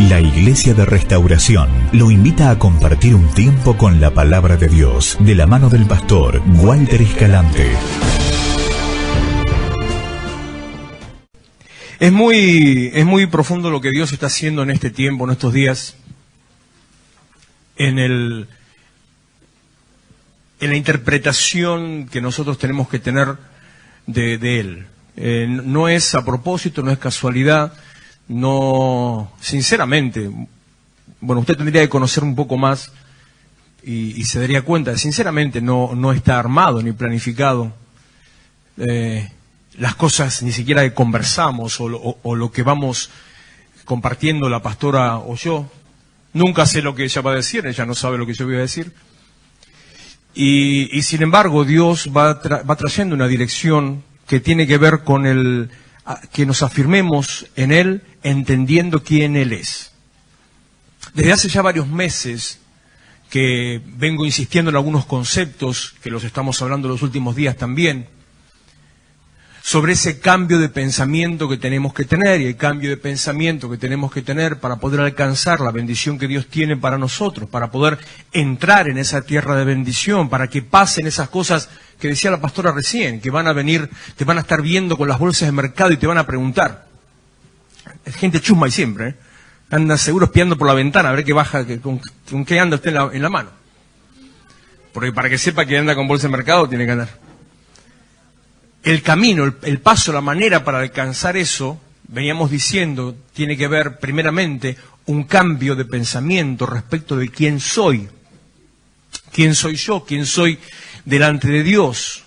La Iglesia de Restauración lo invita a compartir un tiempo con la Palabra de Dios, de la mano del pastor Walter Escalante. Es muy profundo lo que Dios está haciendo en este tiempo, en estos días, en la interpretación que nosotros tenemos que tener de Él. No es a propósito, no es casualidad, no, sinceramente, bueno, usted tendría que conocer un poco más y se daría cuenta, sinceramente no está armado ni planificado. Las cosas ni siquiera que conversamos o lo que vamos compartiendo la pastora o yo. Nunca sé lo que ella va a decir, ella no sabe lo que yo voy a decir. Y sin embargo, Dios va trayendo una dirección que tiene que ver con que nos afirmemos en Él, entendiendo quién Él es. Desde hace ya varios meses que vengo insistiendo en algunos conceptos, que los estamos hablando los últimos días también, sobre ese cambio de pensamiento que tenemos que tener y el cambio de pensamiento que tenemos que tener para poder alcanzar la bendición que Dios tiene para nosotros, para poder entrar en esa tierra de bendición, para que pasen esas cosas que decía la pastora recién, que van a venir, te van a estar viendo con las bolsas de mercado y te van a preguntar. Es gente chusma y siempre, ¿eh? Anda seguro espiando por la ventana a ver qué baja, con qué anda usted en la mano. Porque para que sepa que anda con bolsa de mercado tiene que andar. El camino, el paso, la manera para alcanzar eso, veníamos diciendo, tiene que ver primeramente un cambio de pensamiento respecto de quién soy. ¿Quién soy yo? ¿Quién soy delante de Dios?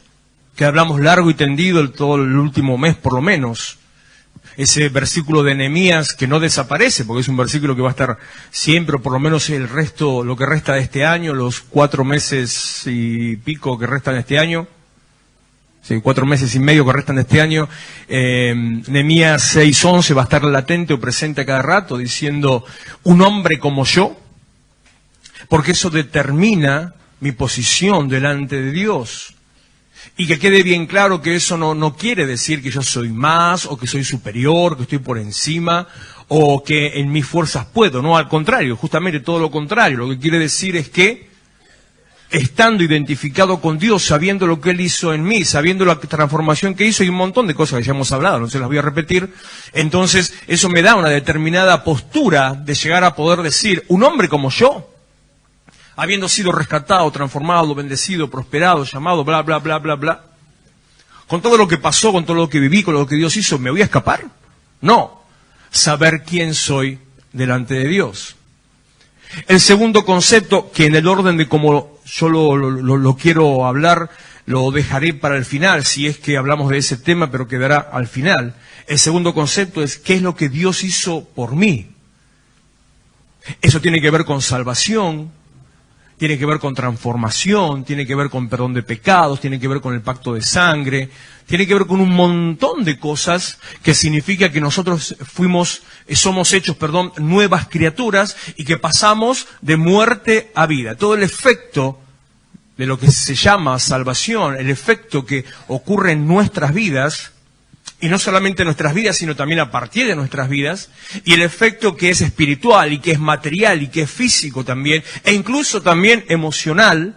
Que hablamos largo y tendido todo el último mes por lo menos. Ese versículo de Nehemías que no desaparece, porque es un versículo que va a estar siempre, o por lo menos el resto, lo que resta de este año, los 4 meses y pico que restan de este año. Sí, 4 meses y medio que restan de este año. Nehemías 6:11 va a estar latente o presente a cada rato diciendo un hombre como yo, porque eso determina mi posición delante de Dios. Y que quede bien claro que eso no quiere decir que yo soy más o que soy superior, que estoy por encima o que en mis fuerzas puedo. No, al contrario, justamente todo lo contrario. Lo que quiere decir es que estando identificado con Dios, sabiendo lo que Él hizo en mí, sabiendo la transformación que hizo y un montón de cosas que ya hemos hablado, no se las voy a repetir, entonces eso me da una determinada postura de llegar a poder decir, un hombre como yo, habiendo sido rescatado, transformado, bendecido, prosperado, llamado, bla, bla, bla, bla, bla, con todo lo que pasó, con todo lo que viví, con lo que Dios hizo, ¿me voy a escapar? No, saber quién soy delante de Dios. El segundo concepto, que en el orden de como yo lo quiero hablar, lo dejaré para el final, si es que hablamos de ese tema, pero quedará al final. El segundo concepto es, ¿qué es lo que Dios hizo por mí? Eso tiene que ver con salvación, tiene que ver con transformación, tiene que ver con perdón de pecados, tiene que ver con el pacto de sangre, tiene que ver con un montón de cosas que significa que nosotros somos hechos, nuevas criaturas y que pasamos de muerte a vida. Todo el efecto de lo que se llama salvación, el efecto que ocurre en nuestras vidas, y no solamente en nuestras vidas, sino también a partir de nuestras vidas, y el efecto que es espiritual, y que es material, y que es físico también, e incluso también emocional.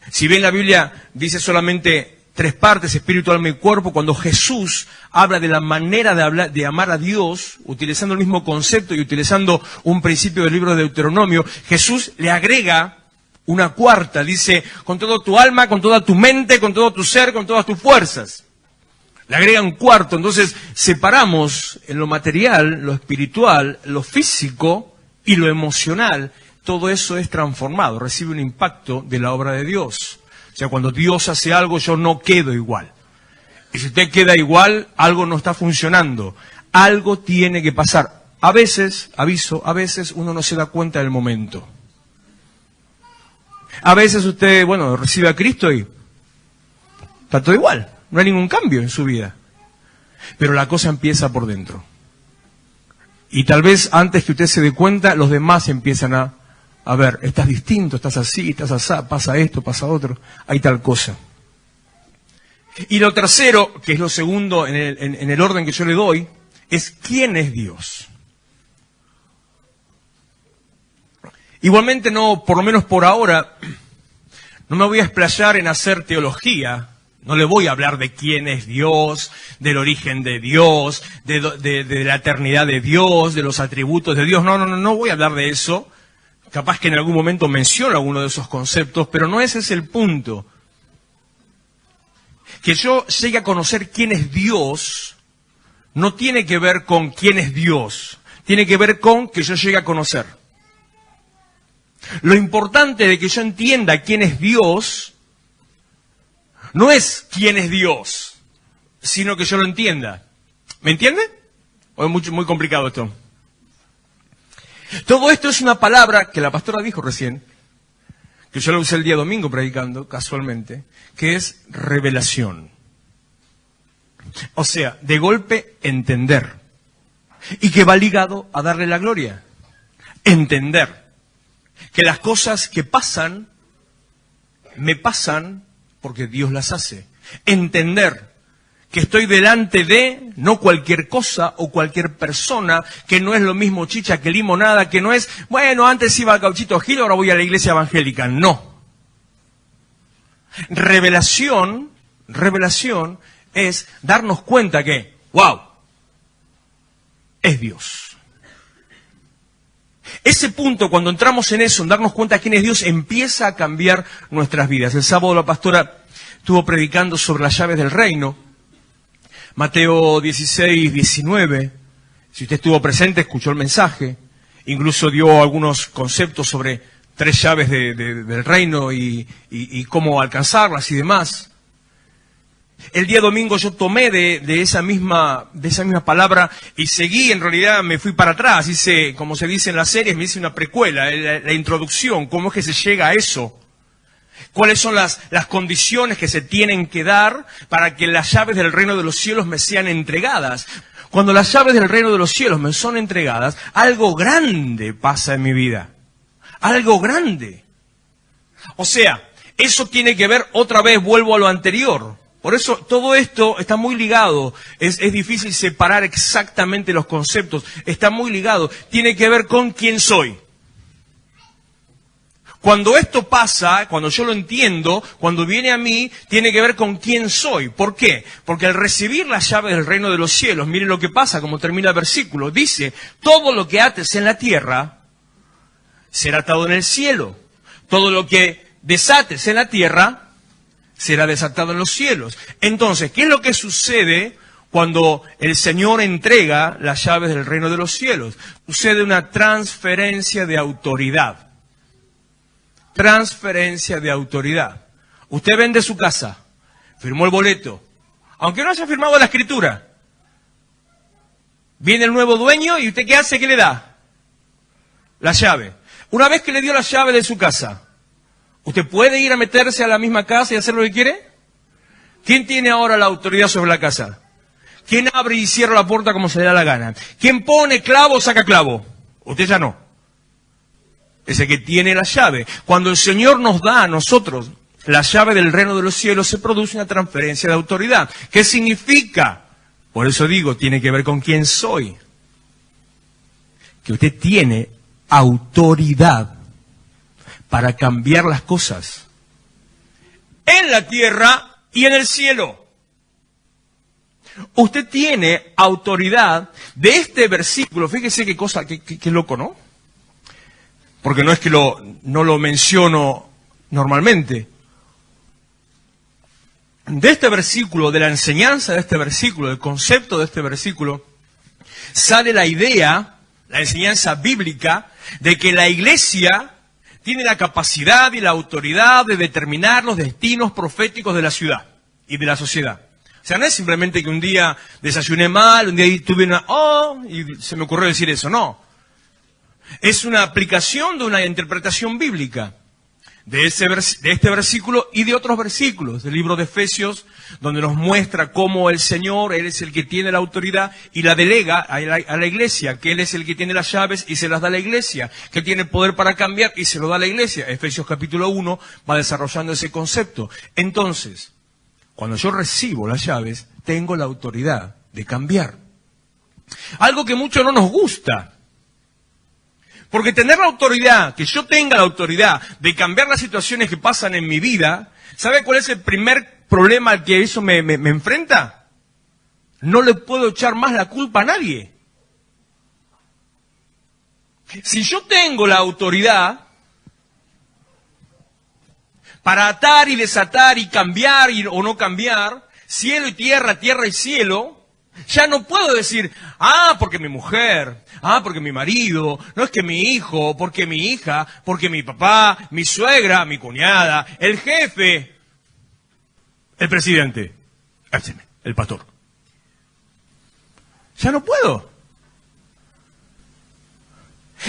Si bien la Biblia dice solamente 3 partes, espíritu, alma y cuerpo, cuando Jesús habla de la manera de amar a Dios, utilizando el mismo concepto y utilizando un principio del libro de Deuteronomio, Jesús le agrega una cuarta, dice, con todo tu alma, con toda tu mente, con todo tu ser, con todas tus fuerzas. Le agrega un cuarto, entonces separamos en lo material, lo espiritual, lo físico y lo emocional. Todo eso es transformado, recibe un impacto de la obra de Dios. O sea, cuando Dios hace algo, yo no quedo igual. Y si usted queda igual, algo no está funcionando. Algo tiene que pasar. A veces, aviso, a veces uno no se da cuenta del momento. A veces usted, recibe a Cristo y está todo igual. No hay ningún cambio en su vida. Pero la cosa empieza por dentro. Y tal vez antes que usted se dé cuenta, los demás empiezan a ver, estás distinto, estás así, estás así, pasa esto, pasa otro, hay tal cosa. Y lo tercero, que es lo segundo en el orden que yo le doy, es ¿quién es Dios? Igualmente no, por lo menos por ahora, no me voy a explayar en hacer teología. No le voy a hablar de quién es Dios, del origen de Dios, de la eternidad de Dios, de los atributos de Dios. No voy a hablar de eso. Capaz que en algún momento menciono alguno de esos conceptos, pero no ese es el punto. Que yo llegue a conocer quién es Dios no tiene que ver con quién es Dios. Tiene que ver con que yo llegue a conocer. Lo importante de que yo entienda quién es Dios no es quién es Dios, sino que yo lo entienda. ¿Me entiende? ¿O es muy complicado esto? Todo esto es una palabra que la pastora dijo recién, que yo la usé el día domingo predicando, casualmente, que es revelación. O sea, de golpe entender. Y que va ligado a darle la gloria. Entender que las cosas que pasan, me pasan porque Dios las hace. Entender que estoy delante de no cualquier cosa o cualquier persona, que no es lo mismo chicha que limonada, que no es, bueno, antes iba al Gauchito Gil, ahora voy a la iglesia evangélica. No. Revelación es darnos cuenta que, wow, es Dios. Ese punto, cuando entramos en eso, en darnos cuenta de quién es Dios, empieza a cambiar nuestras vidas. El sábado la pastora estuvo predicando sobre las llaves del reino. Mateo 16, 19. Si usted estuvo presente, escuchó el mensaje. Incluso dio algunos conceptos sobre 3 llaves del reino y cómo alcanzarlas y demás. El día domingo yo tomé de esa misma palabra y seguí, en realidad me fui para atrás, hice, como se dice en las series, me hice una precuela, la introducción, cómo es que se llega a eso. ¿Cuáles son las condiciones que se tienen que dar para que las llaves del reino de los cielos me sean entregadas? Cuando las llaves del reino de los cielos me son entregadas, algo grande pasa en mi vida. Algo grande. O sea, eso tiene que ver, otra vez vuelvo a lo anterior. Por eso todo esto está muy ligado, es difícil separar exactamente los conceptos, está muy ligado, tiene que ver con quién soy. Cuando esto pasa, cuando yo lo entiendo, cuando viene a mí, tiene que ver con quién soy. ¿Por qué? Porque al recibir las llaves del reino de los cielos, miren lo que pasa, como termina el versículo, dice, todo lo que ates en la tierra será atado en el cielo, todo lo que desates en la tierra será desatado en los cielos. Entonces, ¿qué es lo que sucede cuando el Señor entrega las llaves del reino de los cielos? Sucede una transferencia de autoridad. Transferencia de autoridad. Usted vende su casa, firmó el boleto, aunque no haya firmado la escritura. Viene el nuevo dueño y ¿usted qué hace? ¿Qué le da? La llave. Una vez que le dio la llave de su casa, ¿usted puede ir a meterse a la misma casa y hacer lo que quiere? ¿Quién tiene ahora la autoridad sobre la casa? ¿Quién abre y cierra la puerta como se le da la gana? ¿Quién pone clavo o saca clavo? Usted ya no. Es el que tiene la llave. Cuando el Señor nos da a nosotros la llave del reino de los cielos, se produce una transferencia de autoridad. ¿Qué significa? Por eso digo, tiene que ver con quién soy. Que usted tiene autoridad para cambiar las cosas en la tierra y en el cielo. Usted tiene autoridad de este versículo. Fíjese qué cosa, qué loco, ¿no? Porque no es que no lo menciono normalmente. De este versículo, de la enseñanza de este versículo, del concepto de este versículo, sale la idea, la enseñanza bíblica, de que la iglesia tiene la capacidad y la autoridad de determinar los destinos proféticos de la ciudad y de la sociedad. O sea, no es simplemente que un día desayuné mal, un día tuve y se me ocurrió decir eso, no. Es una aplicación de una interpretación bíblica de este versículo y de otros versículos del libro de Efesios, donde nos muestra cómo el Señor, Él es el que tiene la autoridad y la delega a la iglesia, que Él es el que tiene las llaves y se las da a la iglesia, que tiene poder para cambiar y se lo da a la iglesia. Efesios capítulo 1 va desarrollando ese concepto. Entonces, cuando yo recibo las llaves, tengo la autoridad de cambiar. Algo que mucho no nos gusta. Porque tener la autoridad, que yo tenga la autoridad de cambiar las situaciones que pasan en mi vida, ¿sabe cuál es el primer problema al que eso me enfrenta? No le puedo echar más la culpa a nadie. Si yo tengo la autoridad para atar y desatar y cambiar o no cambiar, cielo y tierra, tierra y cielo, ya no puedo decir, porque mi mujer, porque mi marido, no es que mi hijo, porque mi hija, porque mi papá, mi suegra, mi cuñada, el jefe, el presidente, el pastor. Ya no puedo.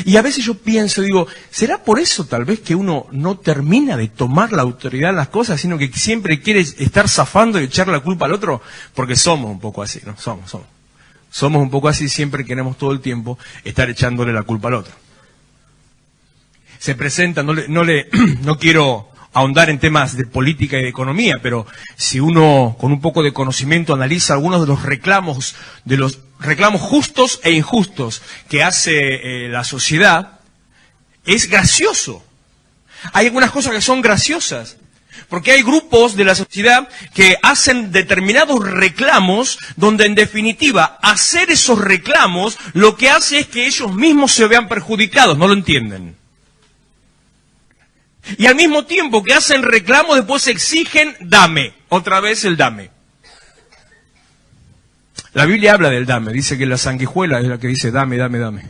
Y a veces yo pienso, digo, ¿será por eso tal vez que uno no termina de tomar la autoridad en las cosas, sino que siempre quiere estar zafando y echarle la culpa al otro? Porque somos un poco así, ¿no? Somos un poco así, siempre queremos todo el tiempo estar echándole la culpa al otro. Se presenta, no quiero ahondar en temas de política y de economía, pero si uno con un poco de conocimiento analiza algunos de los reclamos justos e injustos que hace la sociedad, es gracioso. Hay algunas cosas que son graciosas, porque hay grupos de la sociedad que hacen determinados reclamos donde en definitiva hacer esos reclamos lo que hace es que ellos mismos se vean perjudicados, no lo entienden. Y al mismo tiempo que hacen reclamos, después exigen dame, otra vez el dame. La Biblia habla del dame, dice que la sanguijuela es la que dice dame, dame, dame.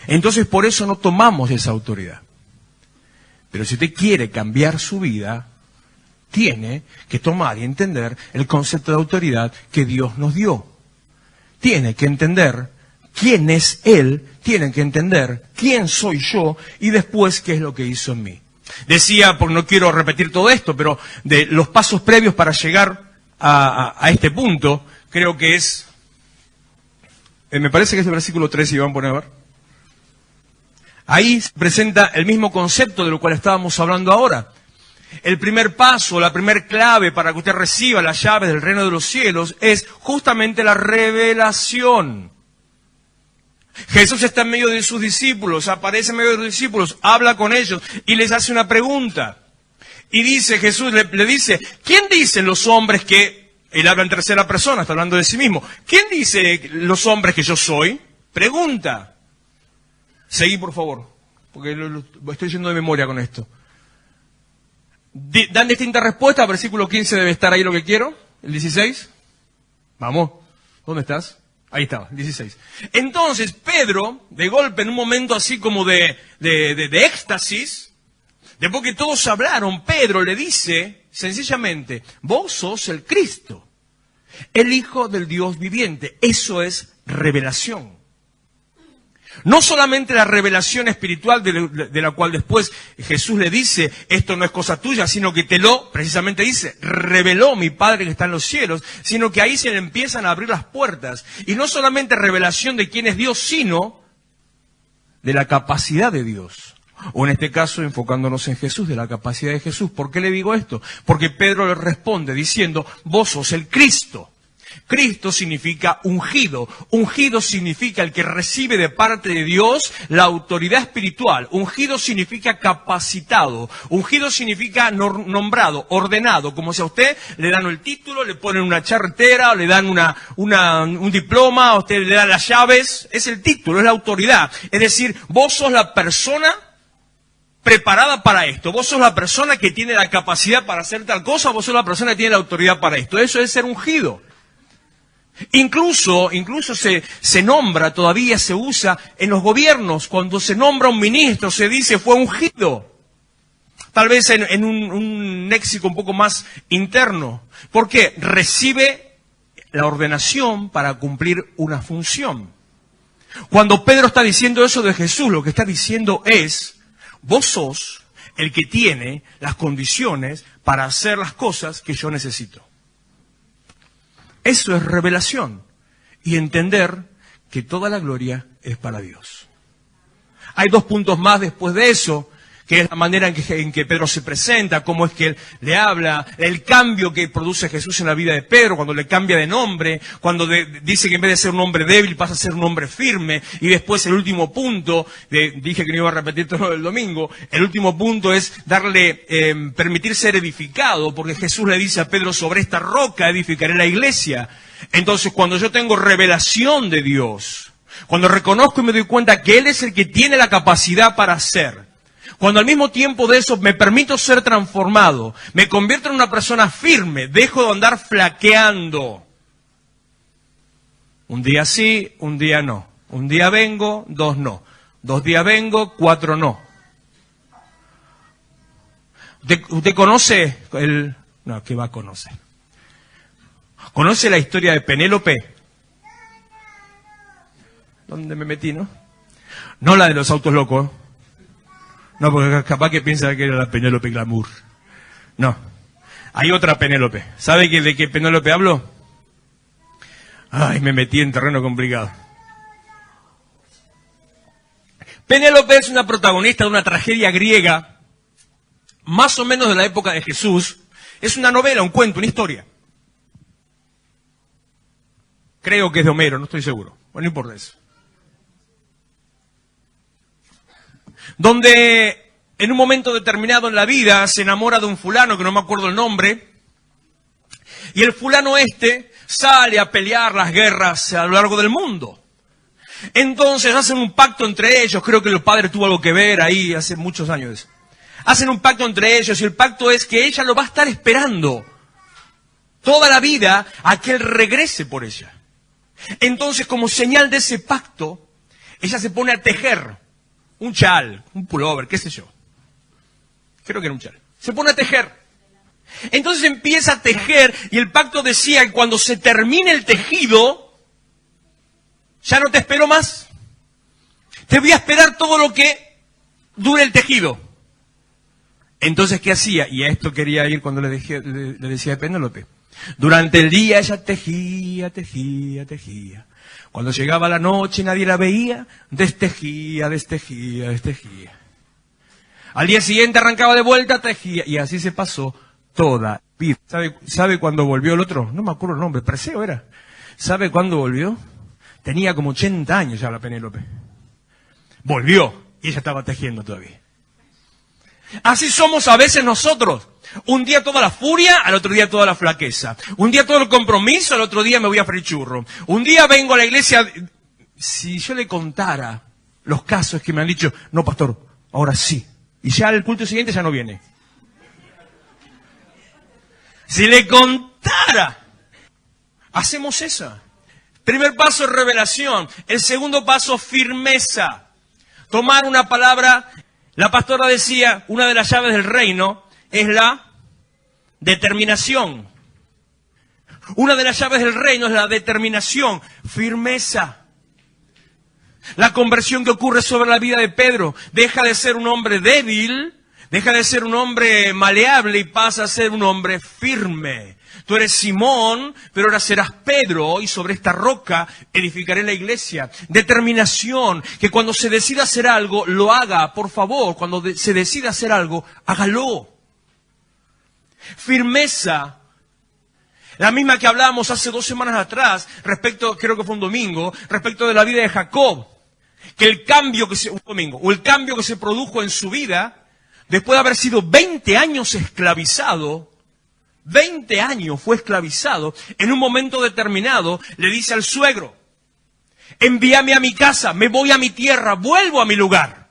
Entonces por eso no tomamos esa autoridad. Pero si usted quiere cambiar su vida, tiene que tomar y entender el concepto de autoridad que Dios nos dio. Tiene que entender quién es Él, tiene que entender quién soy yo y después qué es lo que hizo en mí. Decía, porque no quiero repetir todo esto, pero de los pasos previos para llegar a este punto, creo que es, me parece que es el versículo 13, y van a poner a ver. Ahí se presenta el mismo concepto de lo cual estábamos hablando ahora. El primer paso, la primer clave para que usted reciba las llaves del reino de los cielos es justamente la revelación. Jesús está en medio de sus discípulos, aparece en medio de los discípulos, habla con ellos y les hace una pregunta. Y dice, Jesús le dice, ¿quién dicen los hombres que, él habla en tercera persona, está hablando de sí mismo, ¿quién dice los hombres que yo soy? Pregunta. Seguí, por favor, porque estoy yendo de memoria con esto. Dan distintas respuestas, versículo 15 debe estar ahí lo que quiero, el 16. Vamos, ¿dónde estás? Ahí estaba, 16. Entonces, Pedro, de golpe, en un momento así como de éxtasis, después que todos hablaron, Pedro le dice, sencillamente, vos sos el Cristo, el Hijo del Dios viviente. Eso es revelación. No solamente la revelación espiritual de la cual después Jesús le dice, esto no es cosa tuya, sino que precisamente dice, reveló mi Padre que está en los cielos, sino que ahí se le empiezan a abrir las puertas. Y no solamente revelación de quién es Dios, sino de la capacidad de Dios. O en este caso, enfocándonos en Jesús, de la capacidad de Jesús. ¿Por qué le digo esto? Porque Pedro le responde diciendo, vos sos el Cristo. Cristo significa ungido. Ungido significa el que recibe de parte de Dios la autoridad espiritual. Ungido significa capacitado. Ungido significa nombrado, ordenado. Como si a usted le dan el título, le ponen una charretera, o le dan un diploma, a usted le dan las llaves. Es el título, es la autoridad. Es decir, vos sos la persona preparada para esto. Vos sos la persona que tiene la capacidad para hacer tal cosa, vos sos la persona que tiene la autoridad para esto. Eso es ser ungido. Incluso se nombra, todavía se usa en los gobiernos, cuando se nombra un ministro, se dice fue ungido. Tal vez en un léxico un poco más interno. ¿Por qué? Recibe la ordenación para cumplir una función. Cuando Pedro está diciendo eso de Jesús, lo que está diciendo es, vos sos el que tiene las condiciones para hacer las cosas que yo necesito. Eso es revelación y entender que toda la gloria es para Dios. Hay dos puntos más después de eso que es la manera en que Pedro se presenta, cómo es que él le habla, el cambio que produce Jesús en la vida de Pedro, cuando le cambia de nombre, cuando dice que en vez de ser un hombre débil pasa a ser un hombre firme, y después el último punto, dije que no iba a repetir todo el domingo, el último punto es permitir ser edificado, porque Jesús le dice a Pedro, sobre esta roca edificaré la iglesia. Entonces, cuando yo tengo revelación de Dios, cuando reconozco y me doy cuenta que Él es el que tiene la capacidad para hacer, cuando al mismo tiempo de eso me permito ser transformado, me convierto en una persona firme, dejo de andar flaqueando. Un día sí, un día no. Un día vengo, 2 no. 2 días vengo, 4 no. ¿Usted conoce no, ¿qué va a conocer? ¿Conoce la historia de Penélope? ¿Dónde me metí, no? No la de los autos locos. No, porque capaz que piensa que era la Penélope Glamour. No. Hay otra Penélope. ¿Sabe de qué Penélope hablo? Ay, me metí en terreno complicado. Penélope es una protagonista de una tragedia griega, más o menos de la época de Jesús. Es una novela, un cuento, una historia. Creo que es de Homero, no estoy seguro. Bueno, no importa eso. Donde en un momento determinado en la vida se enamora de un fulano que no me acuerdo el nombre, y el fulano sale a pelear las guerras a lo largo del mundo. Entonces hacen un pacto entre ellos, creo que el padre tuvo algo que ver ahí hace muchos años eso. Hacen un pacto entre ellos y el pacto es que ella lo va a estar esperando toda la vida a que él regrese por ella. Entonces, como señal de ese pacto, ella se pone a tejer un chal, un pullover, qué sé yo. Creo que era un chal. Se pone a tejer. Entonces empieza a tejer y el pacto decía que cuando se termine el tejido, ya no te espero más. Te voy a esperar todo lo que dure el tejido. Entonces, ¿qué hacía? Y a esto quería ir cuando le decía a Penélope. Durante el día ella tejía. Cuando llegaba la noche y nadie la veía, destejía. Al día siguiente arrancaba de vuelta, tejía. Y así se pasó toda vida. ¿Sabe cuándo volvió el otro? No me acuerdo el nombre, Perseo era. ¿Sabe cuándo volvió? Tenía como 80 años ya la Penélope. Volvió y ella estaba tejiendo todavía. Así somos a veces nosotros. Un día toda la furia, al otro día toda la flaqueza. Un día todo el compromiso, al otro día me voy a freír churro. Un día vengo a la iglesia. Si yo le contara los casos que me han dicho, no pastor, ahora sí. Y ya el culto siguiente ya no viene. Si le contara. Hacemos eso. Primer paso es revelación. El segundo paso, firmeza. Tomar una palabra. La pastora decía, una de las llaves del reino es la determinación. Una de las llaves del reino es la determinación, firmeza. La conversión que ocurre sobre la vida de Pedro deja de ser un hombre débil, deja de ser un hombre maleable y pasa a ser un hombre firme. Tú eres Simón, pero ahora serás Pedro y sobre esta roca edificaré la iglesia. Determinación, que cuando se decida hacer algo, lo haga, por favor. Cuando se decida hacer algo, hágalo. Firmeza, la misma que hablábamos hace 2 semanas atrás, respecto, creo que fue un domingo, respecto de la vida de Jacob. Que el cambio el cambio que se produjo en su vida, después de haber sido 20 años esclavizado, 20 años fue esclavizado, en un momento determinado le dice al suegro, envíame a mi casa, me voy a mi tierra, vuelvo a mi lugar.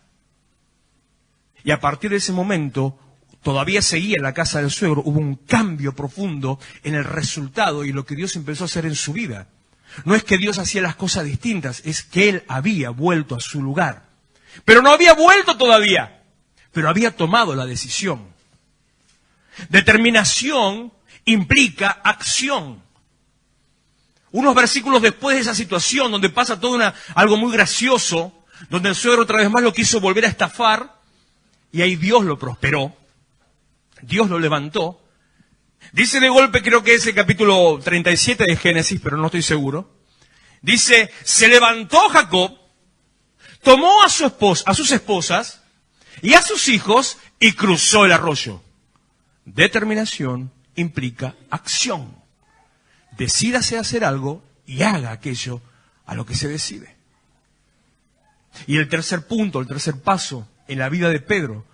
Y a partir de ese momento, todavía seguía en la casa del suegro, hubo un cambio profundo en el resultado y lo que Dios empezó a hacer en su vida. No es que Dios hacía las cosas distintas, es que él había vuelto a su lugar. Pero no había vuelto todavía, pero había tomado la decisión. Determinación implica acción. Unos versículos después de esa situación, donde pasa todo algo muy gracioso, donde el suegro otra vez más lo quiso volver a estafar, y ahí Dios lo prosperó, Dios lo levantó. Dice de golpe, creo que es el capítulo 37 de Génesis, pero no estoy seguro. Dice, se levantó Jacob, tomó a sus esposas, y a sus hijos y cruzó el arroyo. Determinación implica acción. Decídase hacer algo y haga aquello a lo que se decide. Y el tercer punto, el tercer paso en la vida de Pedro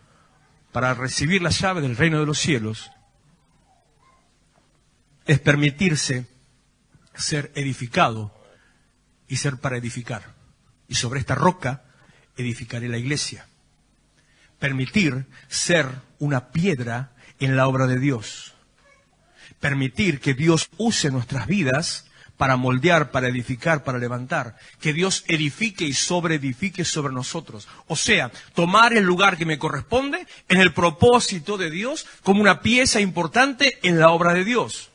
para recibir la llave del reino de los cielos es permitirse ser edificado y ser para edificar. Y sobre esta roca edificaré la iglesia. Permitir ser una piedra en la obra de Dios. Permitir que Dios use nuestras vidas para moldear, para edificar, para levantar. Que Dios edifique y sobreedifique sobre nosotros. O sea, tomar el lugar que me corresponde en el propósito de Dios como una pieza importante en la obra de Dios.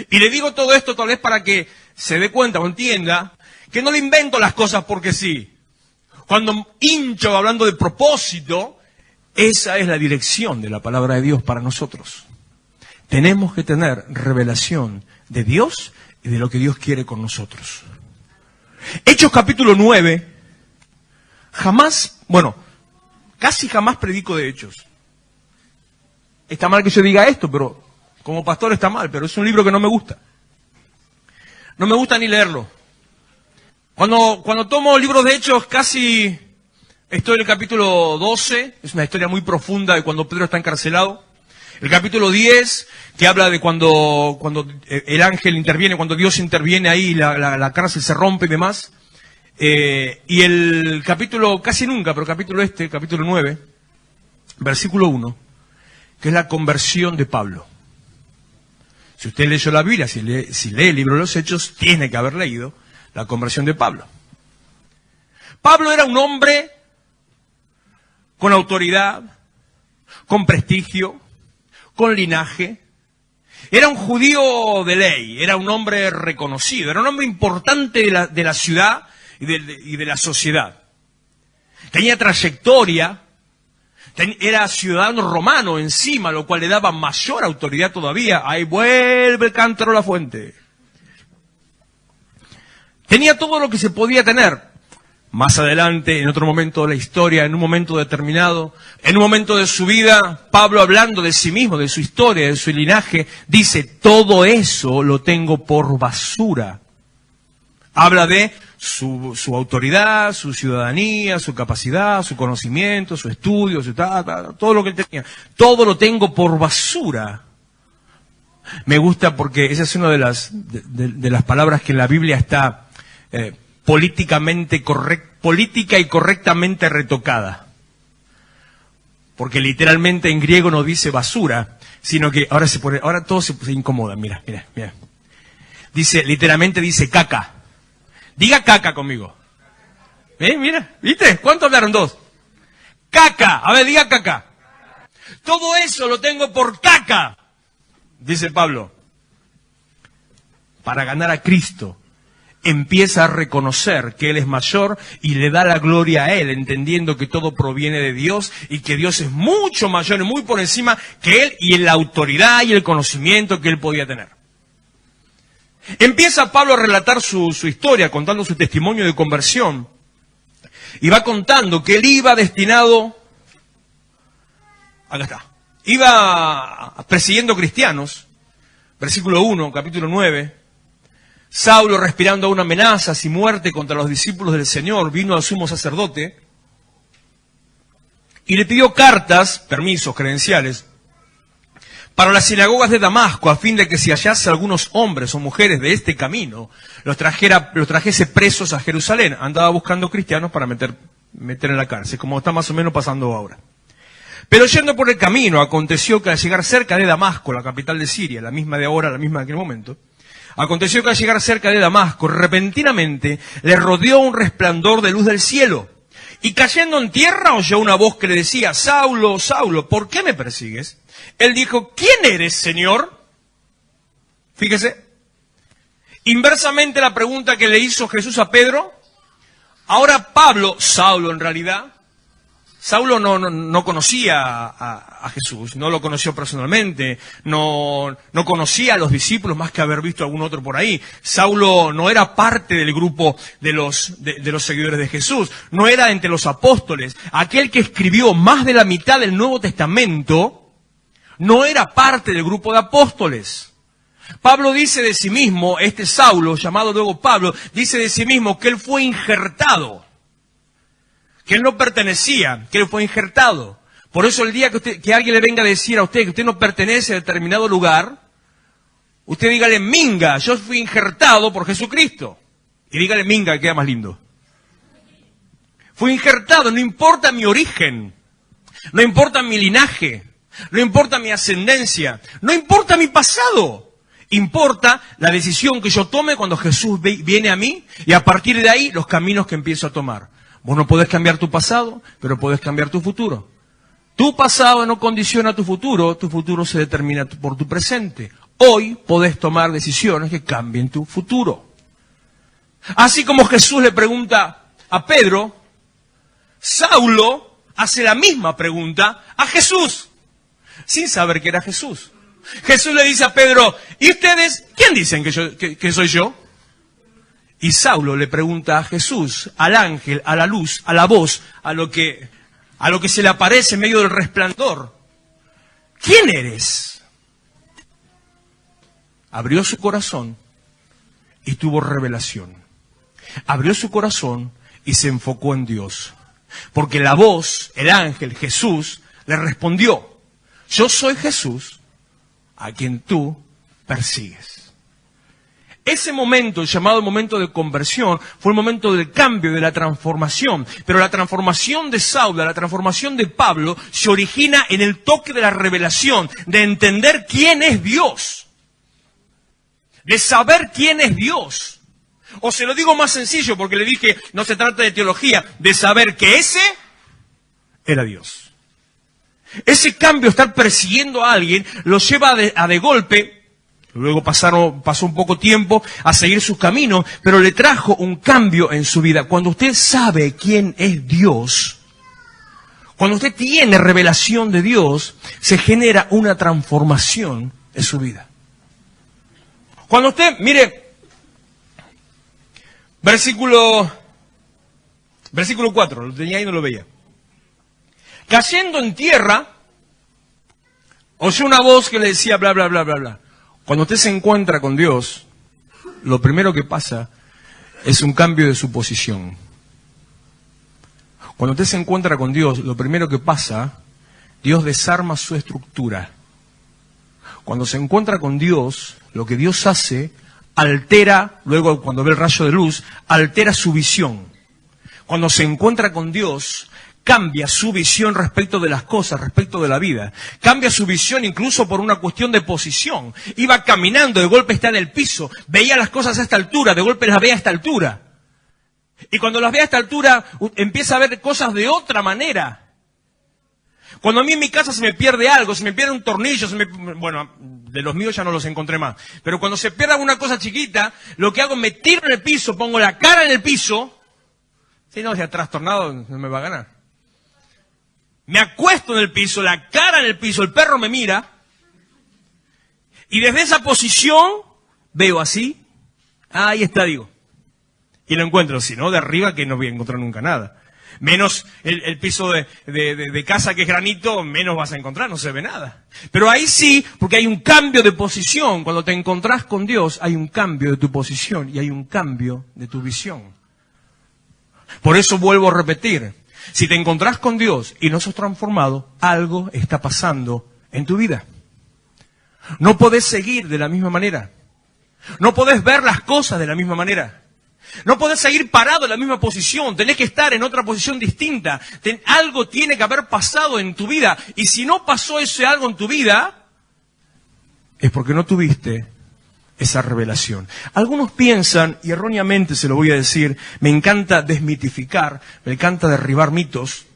Y le digo todo esto tal vez para que se dé cuenta o entienda que no le invento las cosas porque sí. Cuando hincho hablando de propósito, esa es la dirección de la palabra de Dios para nosotros. Tenemos que tener revelación de Dios y de lo que Dios quiere con nosotros. Hechos capítulo 9, casi jamás predico de Hechos. Está mal que yo diga esto, pero como pastor está mal, pero es un libro que no me gusta. No me gusta ni leerlo. Cuando tomo libros de Hechos, casi estoy en el capítulo 12, es una historia muy profunda de cuando Pedro está encarcelado. El capítulo 10, que habla de cuando el ángel interviene, cuando Dios interviene ahí, la cárcel se rompe y demás. Y el capítulo, casi nunca, pero capítulo 9, versículo 1, que es la conversión de Pablo. Si usted leyó la Biblia, si lee el libro de los Hechos, tiene que haber leído la conversión de Pablo. Pablo era un hombre con autoridad, con prestigio, con linaje. Era un judío de ley, era un hombre reconocido, era un hombre importante de la ciudad y de la sociedad. Tenía trayectoria, era ciudadano romano encima, lo cual le daba mayor autoridad todavía. Ahí vuelve el cántaro a la fuente. Tenía todo lo que se podía tener. Más adelante, en otro momento de la historia, en un momento determinado, en un momento de su vida, Pablo, hablando de sí mismo, de su historia, de su linaje, dice, todo eso lo tengo por basura. Habla de su autoridad, su ciudadanía, su capacidad, su conocimiento, su estudio, todo lo que él tenía. Todo lo tengo por basura. Me gusta porque esa es una de las palabras que en la Biblia está política y correctamente retocada. Porque literalmente en griego no dice basura, sino que ahora todo se incomoda, mira. Literalmente dice caca. Diga caca conmigo. Mira, ¿viste? ¿Cuánto hablaron? Dos. Caca, a ver, diga caca. Todo eso lo tengo por caca, dice Pablo. Para ganar a Cristo. Empieza a reconocer que Él es mayor y le da la gloria a Él, entendiendo que todo proviene de Dios y que Dios es mucho mayor y muy por encima que Él y en la autoridad y el conocimiento que Él podía tener. Empieza Pablo a relatar su historia, contando su testimonio de conversión. Y va contando que él iba destinado, iba persiguiendo cristianos, versículo 1, capítulo 9, Saulo, respirando aún amenazas y muerte contra los discípulos del Señor, vino al sumo sacerdote y le pidió cartas, permisos, credenciales, para las sinagogas de Damasco, a fin de que si hallase algunos hombres o mujeres de este camino, los trajese presos a Jerusalén. Andaba buscando cristianos para meter en la cárcel, como está más o menos pasando ahora. Pero yendo por el camino, aconteció que al llegar cerca de Damasco, la capital de Siria, la misma de ahora, la misma de aquel momento, aconteció que al llegar cerca de Damasco, repentinamente le rodeó un resplandor de luz del cielo. Y cayendo en tierra oyó una voz que le decía, Saulo, Saulo, ¿por qué me persigues? Él dijo, ¿quién eres, Señor? Fíjese. Inversamente la pregunta que le hizo Jesús a Pedro, ahora Pablo, Saulo en realidad, Saulo no conocía a Jesús, no lo conoció personalmente, no conocía a los discípulos más que haber visto a algún otro por ahí. Saulo no era parte del grupo de los seguidores de Jesús, no era entre los apóstoles. Aquel que escribió más de la mitad del Nuevo Testamento no era parte del grupo de apóstoles. Pablo dice de sí mismo, este Saulo, llamado luego Pablo, dice de sí mismo que él fue injertado, que él no pertenecía, que él fue injertado. Por eso el día que alguien le venga a decir a usted que usted no pertenece a determinado lugar, usted dígale, minga, yo fui injertado por Jesucristo. Y dígale, minga, que queda más lindo. Fui injertado, no importa mi origen, no importa mi linaje, no importa mi ascendencia, no importa mi pasado. Importa la decisión que yo tome cuando Jesús viene a mí y a partir de ahí los caminos que empiezo a tomar. Vos no podés cambiar tu pasado, pero podés cambiar tu futuro. Tu pasado no condiciona tu futuro se determina por tu presente. Hoy podés tomar decisiones que cambien tu futuro. Así como Jesús le pregunta a Pedro, Saulo hace la misma pregunta a Jesús, sin saber que era Jesús. Jesús le dice a Pedro, ¿y ustedes quién dicen que soy yo? Y Saulo le pregunta a Jesús, al ángel, a la luz, a la voz, a lo que se le aparece en medio del resplandor. ¿Quién eres? Abrió su corazón y tuvo revelación. Abrió su corazón y se enfocó en Dios. Porque la voz, el ángel, Jesús, le respondió, yo soy Jesús a quien tú persigues. Ese momento, el llamado momento de conversión, fue el momento del cambio, de la transformación. Pero la transformación de Saulo, la transformación de Pablo, se origina en el toque de la revelación, de entender quién es Dios. De saber quién es Dios. O se lo digo más sencillo, porque le dije, no se trata de teología, de saber que ese era Dios. Ese cambio, estar persiguiendo a alguien, lo lleva a de golpe. Luego pasó un poco tiempo a seguir sus caminos, pero le trajo un cambio en su vida. Cuando usted sabe quién es Dios, cuando usted tiene revelación de Dios, se genera una transformación en su vida. Cuando usted, mire, versículo 4, lo tenía ahí y no lo veía. Cayendo en tierra, oyó una voz que le decía bla, bla, bla, bla, bla. Cuando usted se encuentra con Dios, lo primero que pasa es un cambio de su posición. Cuando usted se encuentra con Dios, lo primero que pasa, Dios desarma su estructura. Cuando se encuentra con Dios, lo que Dios hace, altera, luego cuando ve el rayo de luz, altera su visión. Cuando se encuentra con Dios, cambia su visión respecto de las cosas, respecto de la vida. Cambia su visión incluso por una cuestión de posición. Iba caminando, de golpe está en el piso. Veía las cosas a esta altura, de golpe las ve a esta altura. Y cuando las ve a esta altura, empieza a ver cosas de otra manera. Cuando a mí en mi casa se me pierde algo, se me pierde un tornillo, bueno, de los míos ya no los encontré más. Pero cuando se pierde alguna cosa chiquita, lo que hago es me tiro en el piso, pongo la cara en el piso. Si no, si ha trastornado, no me va a ganar. Me acuesto en el piso, la cara en el piso, el perro me mira, y desde esa posición veo así, ahí está, digo, y lo encuentro, si no, de arriba que no voy a encontrar nunca nada. Menos el piso de casa que es granito, menos vas a encontrar, no se ve nada. Pero ahí sí, porque hay un cambio de posición, cuando te encontrás con Dios, hay un cambio de tu posición y hay un cambio de tu visión. Por eso vuelvo a repetir. Si te encontrás con Dios y no sos transformado, algo está pasando en tu vida. No podés seguir de la misma manera. No podés ver las cosas de la misma manera. No podés seguir parado en la misma posición. Tenés que estar en otra posición distinta. Algo tiene que haber pasado en tu vida. Y si no pasó ese algo en tu vida, es porque no tuviste esa revelación. Algunos piensan, y erróneamente se lo voy a decir, me encanta desmitificar, me encanta derribar mitos.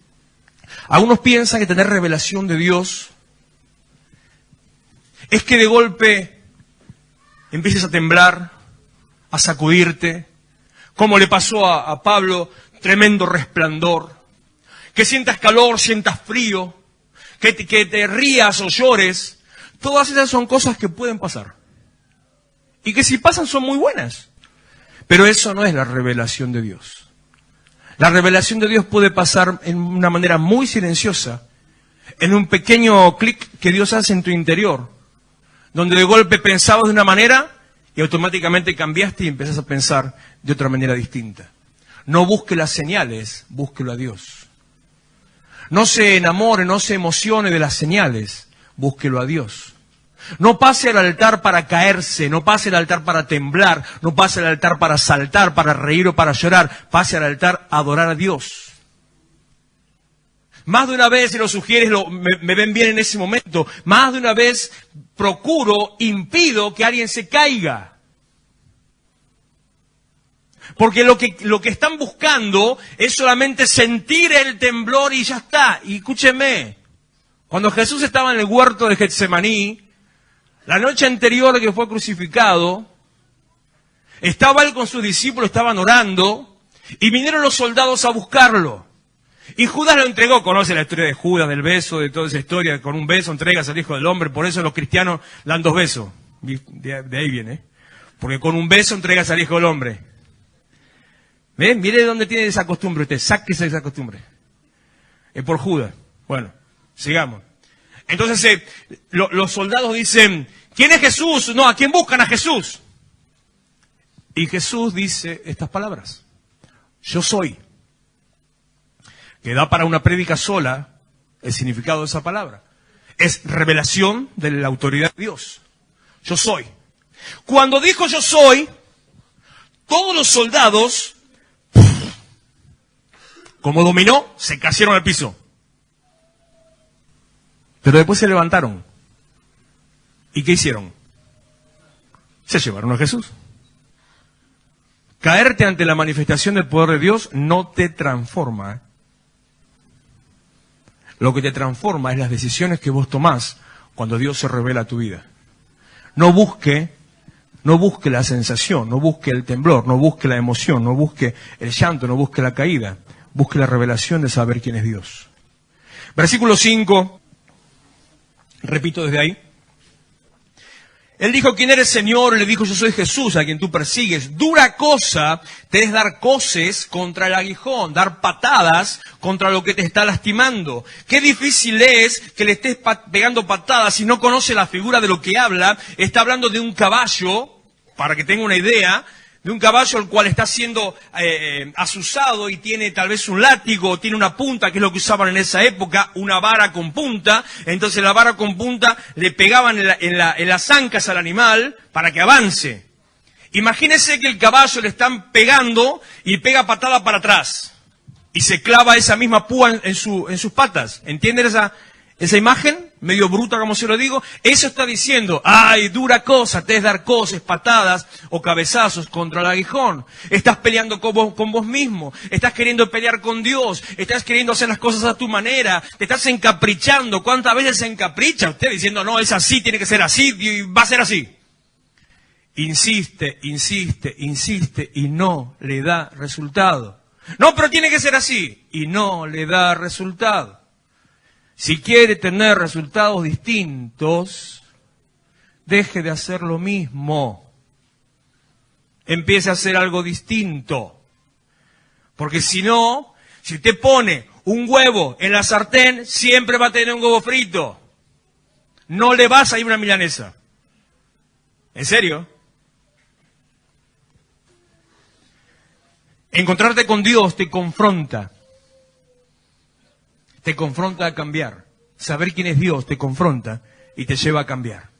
Algunos piensan que tener revelación de Dios es que de golpe empieces a temblar, a sacudirte, como le pasó a Pablo, tremendo resplandor, que sientas calor, sientas frío, que te rías o llores. Todas esas son cosas que pueden pasar. Y que si pasan son muy buenas. Pero eso no es la revelación de Dios. La revelación de Dios puede pasar en una manera muy silenciosa, en un pequeño clic que Dios hace en tu interior, donde de golpe pensabas de una manera y automáticamente cambiaste y empezás a pensar de otra manera distinta. No busque las señales, búsquelo a Dios. No se enamore, no se emocione de las señales, búsquelo a Dios. No pase al altar para caerse, no pase al altar para temblar, no pase al altar para saltar, para reír o para llorar, pase al altar a adorar a Dios. Más de una vez, si lo sugieres, me ven bien en ese momento, más de una vez impido que alguien se caiga. Porque lo que están buscando es solamente sentir el temblor y ya está. Y escúcheme, cuando Jesús estaba en el huerto de Getsemaní, la noche anterior de que fue crucificado, estaba él con sus discípulos, estaban orando, y vinieron los soldados a buscarlo. Y Judas lo entregó. Conoce la historia de Judas, del beso, de toda esa historia. Con un beso entregas al Hijo del Hombre. Por eso los cristianos dan 2 besos. De ahí viene. Porque con un beso entregas al Hijo del Hombre. ¿Ven? Mire dónde tiene esa costumbre usted. Sáquese de esa costumbre. Es por Judas. Bueno, sigamos. Entonces los soldados dicen, ¿quién es Jesús? No, ¿a quién buscan? A Jesús. Y Jesús dice estas palabras. Yo soy. Que da para una prédica sola el significado de esa palabra. Es revelación de la autoridad de Dios. Yo soy. Cuando dijo yo soy, todos los soldados, como dominó, se cayeron al piso. Pero después se levantaron. ¿Y qué hicieron? Se llevaron a Jesús. Caerte ante la manifestación del poder de Dios no te transforma. Lo que te transforma es las decisiones que vos tomás cuando Dios se revela a tu vida. No busque la sensación, no busque el temblor, no busque la emoción, no busque el llanto, no busque la caída. Busque la revelación de saber quién es Dios. Versículo 5, repito desde ahí. Él dijo, ¿quién eres, Señor? Le dijo, yo soy Jesús, a quien tú persigues. Dura cosa te es dar coces contra el aguijón, dar patadas contra lo que te está lastimando. Qué difícil es que le estés pegando patadas si no conoce la figura de lo que habla. Está hablando de un caballo, para que tenga una idea, de un caballo el cual está siendo azuzado y tiene tal vez un látigo, tiene una punta, que es lo que usaban en esa época, una vara con punta. Entonces la vara con punta le pegaban en las ancas al animal para que avance. Imagínese que el caballo le están pegando y pega patada para atrás. Y se clava esa misma púa en sus patas. ¿Entienden esa imagen? Medio bruta, como se lo digo. Eso está diciendo, ay, dura cosa, te es dar coces, patadas o cabezazos contra el aguijón. Estás peleando con vos mismo. Estás queriendo pelear con Dios. Estás queriendo hacer las cosas a tu manera. Te estás encaprichando. ¿Cuántas veces se encapricha usted diciendo, no, es así, tiene que ser así, y va a ser así? Insiste, insiste, insiste y no le da resultado. No, pero tiene que ser así. Y no le da resultado. Si quiere tener resultados distintos, deje de hacer lo mismo. Empiece a hacer algo distinto. Porque si no, si usted pone un huevo en la sartén, siempre va a tener un huevo frito. No le vas a ir una milanesa. ¿En serio? Encontrarte con Dios te confronta. Te confronta a cambiar. Saber quién es Dios te confronta y te lleva a cambiar.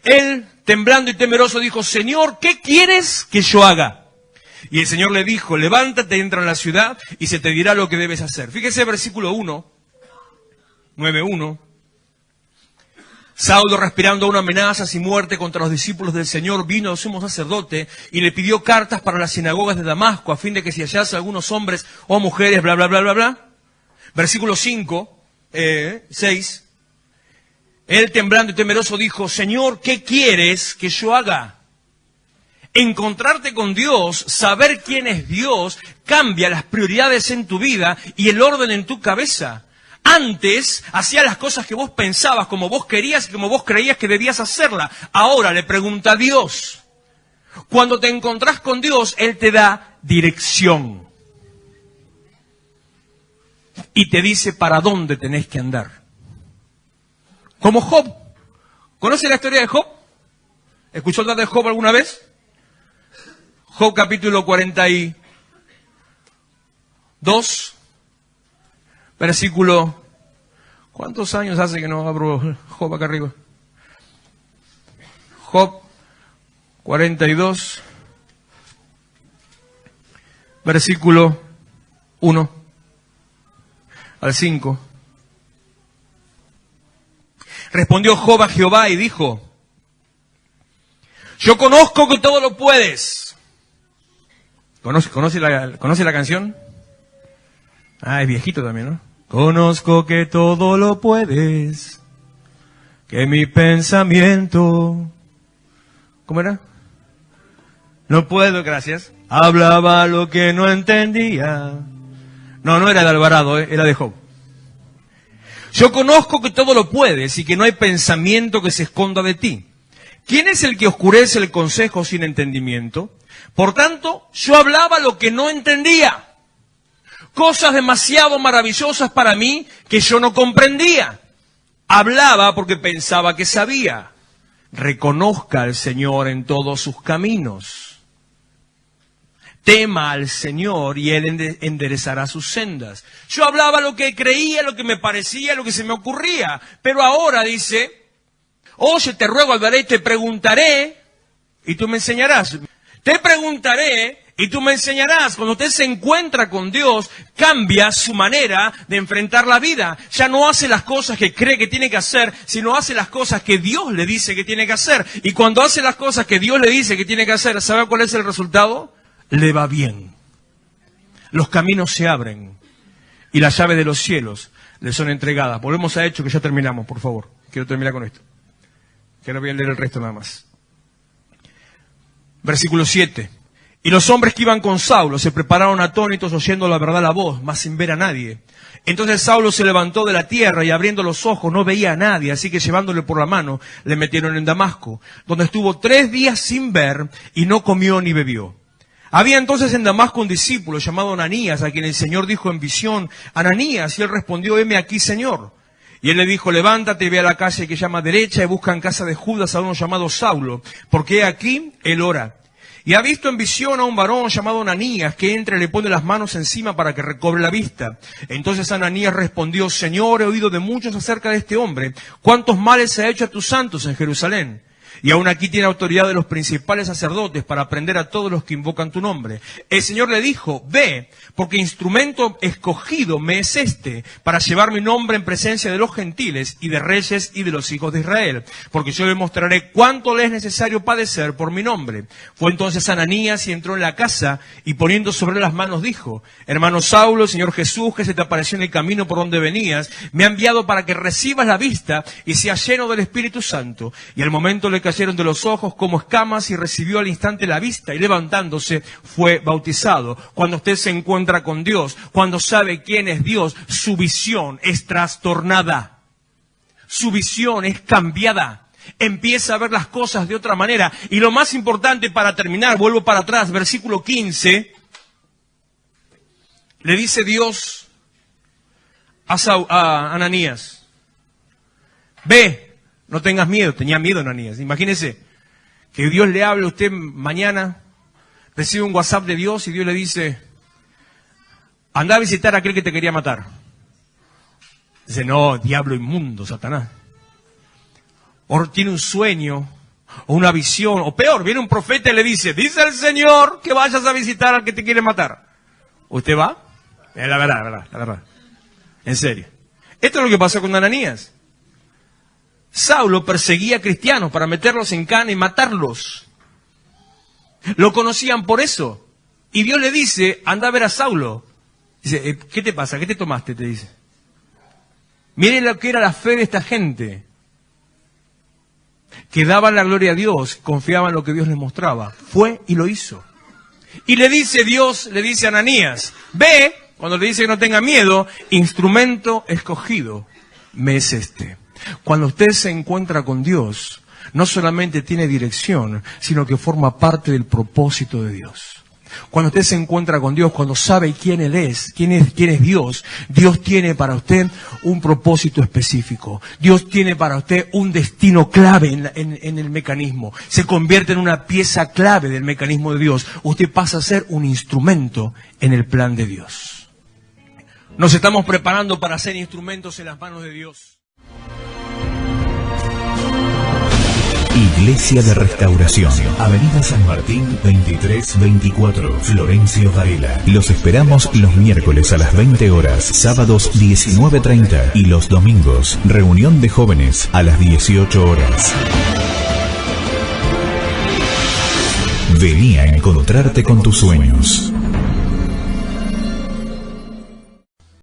Él, temblando y temeroso, dijo, Señor, ¿qué quieres que yo haga? Y el Señor le dijo, levántate, entra en la ciudad y se te dirá lo que debes hacer. Fíjese versículo 1, 9:1. Saulo, respirando aún amenazas y muerte contra los discípulos del Señor, vino al sumo sacerdote y le pidió cartas para las sinagogas de Damasco, a fin de que si hallase algunos hombres o mujeres, bla, bla, bla, bla, bla. Versículo 6. Él, temblando y temeroso, dijo, Señor, ¿qué quieres que yo haga? Encontrarte con Dios, saber quién es Dios, cambia las prioridades en tu vida y el orden en tu cabeza. Antes hacías las cosas que vos pensabas, como vos querías y como vos creías que debías hacerlas. Ahora le pregunta a Dios. Cuando te encontrás con Dios, Él te da dirección. Y te dice para dónde tenés que andar. Como Job. ¿Conoce la historia de Job? ¿Escuchó hablar de Job alguna vez? Job capítulo 42, versículo... ¿Cuántos años hace que no abro Job acá arriba? Job 42, versículo 1 al 5. Respondió Job a Jehová y dijo: yo conozco que todo lo puedes. ¿Conoce la canción? Ah, es viejito también, ¿no? Conozco que todo lo puedes, que mi pensamiento... ¿Cómo era? No puedo, gracias. Hablaba lo que no entendía. No era de Alvarado, era de Job. Yo conozco que todo lo puedes y que no hay pensamiento que se esconda de ti. ¿Quién es el que oscurece el consejo sin entendimiento? Por tanto, yo hablaba lo que no entendía. Cosas demasiado maravillosas para mí que yo no comprendía. Hablaba porque pensaba que sabía. Reconozca al Señor en todos sus caminos. Tema al Señor y Él enderezará sus sendas. Yo hablaba lo que creía, lo que me parecía, lo que se me ocurría. Pero ahora dice... Oye, te ruego, hablaré, te preguntaré y tú me enseñarás. Te preguntaré y tú me enseñarás. Cuando usted se encuentra con Dios, cambia su manera de enfrentar la vida. Ya no hace las cosas que cree que tiene que hacer, sino hace las cosas que Dios le dice que tiene que hacer. Y cuando hace las cosas que Dios le dice que tiene que hacer, ¿sabe cuál es el resultado? Le va bien. Los caminos se abren y las llaves de los cielos le son entregadas. Volvemos a Hechos, que ya terminamos, por favor. Quiero terminar con esto. Que no voy a leer el resto nada más. Versículo 7. Y los hombres que iban con Saulo se prepararon atónitos oyendo la verdad la voz, mas sin ver a nadie. Entonces Saulo se levantó de la tierra y abriendo los ojos no veía a nadie, así que llevándole por la mano le metieron en Damasco, donde estuvo 3 días sin ver y no comió ni bebió. Había entonces en Damasco un discípulo llamado Ananías, a quien el Señor dijo en visión: Ananías, y él respondió: heme aquí, Señor. Y él le dijo: levántate y ve a la calle que llama derecha y busca en casa de Judas a uno llamado Saulo, porque he aquí él ora. Y ha visto en visión a un varón llamado Ananías, que entra y le pone las manos encima para que recobre la vista. Entonces Ananías respondió: Señor, he oído de muchos acerca de este hombre, cuántos males ha hecho a tus santos en Jerusalén. Y aún aquí tiene autoridad de los principales sacerdotes para prender a todos los que invocan tu nombre. El Señor le dijo: ve, porque instrumento escogido me es este, para llevar mi nombre en presencia de los gentiles y de reyes y de los hijos de Israel. Porque yo le mostraré cuánto le es necesario padecer por mi nombre. Fue entonces Ananías y entró en la casa, y poniendo sobre las manos dijo: hermano Saulo, el Señor Jesús, que se te apareció en el camino por donde venías, me ha enviado para que recibas la vista y seas lleno del Espíritu Santo. Y al momento le cayeron de los ojos como escamas y recibió al instante la vista, y levantándose fue bautizado. Cuando usted se encuentra con Dios, cuando sabe quién es Dios, su visión es trastornada. Su visión es cambiada. Empieza a ver las cosas de otra manera. Y lo más importante, para terminar, vuelvo para atrás, versículo 15, le dice Dios a Ananías: ve, no tengas miedo. Tenía miedo Ananías. Imagínese que Dios le hable a usted mañana, recibe un WhatsApp de Dios y Dios le dice: anda a visitar a aquel que te quería matar. Dice: no, diablo inmundo, Satanás. O tiene un sueño, o una visión, o peor, viene un profeta y le dice: dice el Señor que vayas a visitar al que te quiere matar. ¿Usted va? Es la verdad. En serio. Esto es lo que pasó con Ananías. Saulo perseguía a cristianos para meterlos en cana y matarlos. Lo conocían por eso. Y Dios le dice: anda a ver a Saulo. Dice: ¿qué te pasa? ¿Qué te tomaste? Te dice. Miren lo que era la fe de esta gente. que daban la gloria a Dios, confiaban en lo que Dios les mostraba. Fue y lo hizo. Y Dios le dice a Ananías, ve, cuando le dice que no tenga miedo, instrumento escogido me es este. Cuando usted se encuentra con Dios, no solamente tiene dirección, sino que forma parte del propósito de Dios. Cuando usted se encuentra con Dios, cuando sabe quién Él es, quién es Dios, Dios tiene para usted un propósito específico. Dios tiene para usted un destino clave en el mecanismo. Se convierte en una pieza clave del mecanismo de Dios. Usted pasa a ser un instrumento en el plan de Dios. Nos estamos preparando para ser instrumentos en las manos de Dios. Iglesia de Restauración, Avenida San Martín 2324, Florencio Varela. Los esperamos los miércoles a las 20 horas, sábados 19:30 y los domingos, reunión de jóvenes a las 18 horas. Vení a encontrarte con tus sueños.